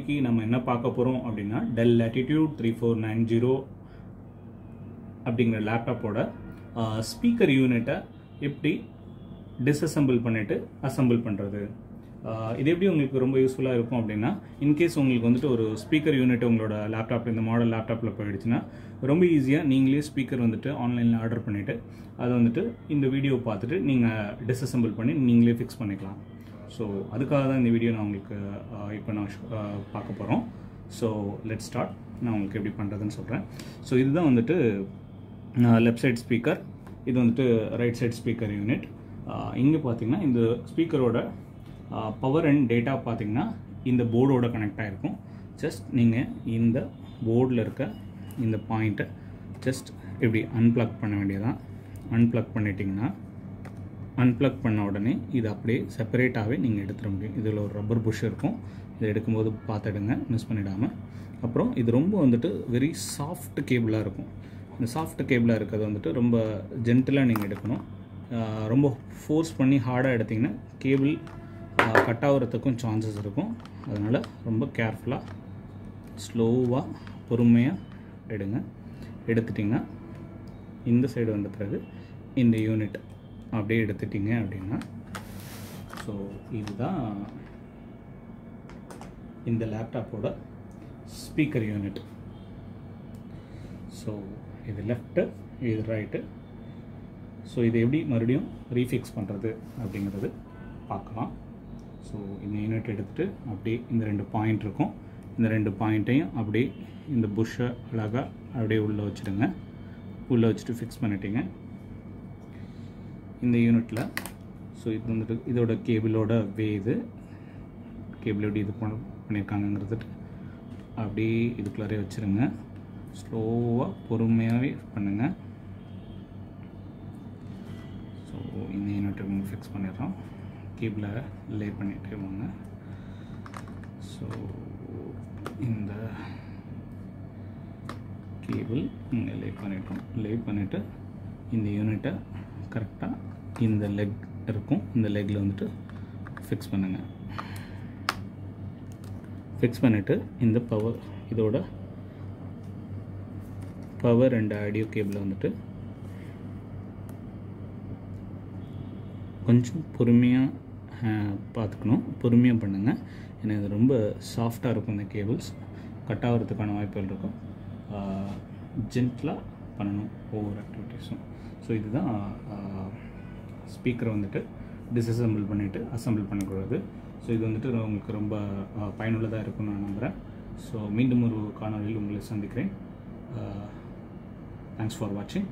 இன்னைக்கு நம்ம என்ன பார்க்க போறோம் அப்படின்னா Dell Latitude 3490 அப்படிங்கிற லேப்டாப்போட ஸ்பீக்கர் யூனிட்டை எப்படி டிஸ்அசெம்பிள் பண்ணிட்டு அசெம்பிள் பண்றது. இது எப்படி உங்களுக்கு ரொம்ப யூஸ்ஃபுல்லா இருக்கும் அப்படின்னா, இன்கேஸ் உங்களுக்கு வந்துட்டு ஒரு ஸ்பீக்கர் யூனிட் உங்களோட லேப்டாப்ல இந்த மாடல் லேப்டாப்ல போயிடுச்சுன்னா ரொம்ப ஈஸியா நீங்களே ஸ்பீக்கர் வந்துட்டு ஆன்லைன்ல ஆர்டர் பண்ணிட்டு அதை வந்துட்டு இந்த வீடியோ பார்த்துட்டு நீங்க டிஸ்அசெம்பிள் பண்ணி நீங்களே ஃபிக்ஸ் பண்ணிக்கலாம். ஸோ அதுக்காக தான் இந்த வீடியோ நான் உங்களுக்கு இப்போ நான் பார்க்க போகிறோம். So let start. நான் உங்களுக்கு எப்படி பண்ணுறதுன்னு சொல்கிறேன். ஸோ இதுதான் வந்துட்டு லெஃப்ட் சைட் ஸ்பீக்கர், இது வந்துட்டு ரைட் சைட் ஸ்பீக்கர் யூனிட். இங்கே பார்த்தீங்கன்னா இந்த ஸ்பீக்கரோட பவர் அண்ட் டேட்டா பார்த்தீங்கன்னா இந்த போர்டோட கனெக்ட் ஆகிருக்கும். ஜஸ்ட் நீங்கள் இந்த போர்டில் இருக்க இந்த பாயிண்ட்டை ஜஸ்ட் இப்படி அன்பிளக் பண்ண வேண்டியதான். அன்பிளக் பண்ணிட்டீங்கன்னா அன்பிளக் பண்ண உடனே இது அப்படியே செப்பரேட்டாகவே நீங்கள் எடுத்துட முடியும். இதில் ஒரு ரப்பர் புஷ் இருக்கும், இதை எடுக்கும்போது பார்த்துடுங்க, மிஸ் பண்ணிடாமல். அப்புறம் இது ரொம்ப வந்துட்டு வெரி சாஃப்ட் கேபிளாக இருக்கும். இந்த சாஃப்ட் கேபிளாக இருக்கிறது வந்துட்டு ரொம்ப ஜென்டிலாக நீங்கள் எடுக்கணும். ரொம்ப ஃபோர்ஸ் பண்ணி ஹார்டாக எடுத்திங்கன்னா கேபிள் கட் ஆகிறதுக்கும் சான்சஸ் இருக்கும். அதனால் ரொம்ப கேர்ஃபுல்லாக ஸ்லோவாக பொறுமையாக எடுங்க. எடுத்துட்டிங்கன்னா இந்த சைடு வந்த பிறகு இந்த யூனிட் அப்படியே எடுத்துட்டிங்க அப்படின்னா, ஸோ இதுதான் இந்த லேப்டாப்போட ஸ்பீக்கர் யூனிட். ஸோ இது லெஃப்ட்டு, இது ரைட்டு. ஸோ இதை எப்படி மறுபடியும் ரீஃபிக்ஸ் பண்ணுறது அப்படிங்கிறது பார்க்கலாம். ஸோ இந்த யூனிட் எடுத்துகிட்டு அப்படியே இந்த ரெண்டு பாயிண்ட் இருக்கும், இந்த ரெண்டு பாயிண்ட்டையும் அப்படியே இந்த புஷ்ஷை அழகாக அப்படியே உள்ளே வச்சுடுங்க. உள்ளே வச்சுட்டு ஃபிக்ஸ் பண்ணிட்டீங்க இந்த யூனிட்டில். ஸோ இது வந்துட்டு இதோட கேபிளோட இது கேபிள் எப்படி இது பண்ணியிருக்காங்கங்கிறது அப்படியே இதுக்குள்ளாரே வச்சுருங்க. ஸ்லோவாக பொறுமையாகவே பண்ணுங்கள். ஸோ இந்த யூனிட்டை ஃபிக்ஸ் பண்ணிடுறோம். கேபிளை லே பண்ணிகிட்டே வாங்க. ஸோ இந்த கேபிள் இங்கே லே பண்ணிட்டோம். லே பண்ணிவிட்டு இந்த யூனிட்டை கரெக்டாக இந்த லெக் இருக்கும், இந்த லெக்கில் வந்துட்டு ஃபிக்ஸ் பண்ணுங்கள். ஃபிக்ஸ் பண்ணிவிட்டு இந்த இதோட பவர் அண்ட் ஆடியோ கேபிளை வந்துட்டு கொஞ்சம் பொறுமையாக பார்த்துக்கணும், பொறுமையாக பண்ணுங்கள். ஏன்னா இது ரொம்ப சாஃப்டாக இருக்கும், இந்த கேபிள்ஸ் கட் ஆகிறதுக்கான வாய்ப்புகள் இருக்கும். ஜென்டலாக பண்ணணும் ஒவ்வொரு ஆக்டிவிட்டீஸும். ஸோ இதுதான் ஸ்பீக்கரை வந்துட்டு டிஸ்அசெம்பிள் பண்ணிவிட்டு அசெம்பிள் பண்ணக்கூடாது. ஸோ இது வந்துட்டு உங்களுக்கு ரொம்ப பயனுள்ளதாக இருக்கும்னு நான் நம்புகிறேன். ஸோ மீண்டும் ஒரு காணொலியில் உங்களை சந்திக்கிறேன். தேங்க்ஸ் ஃபார் வாட்சிங்.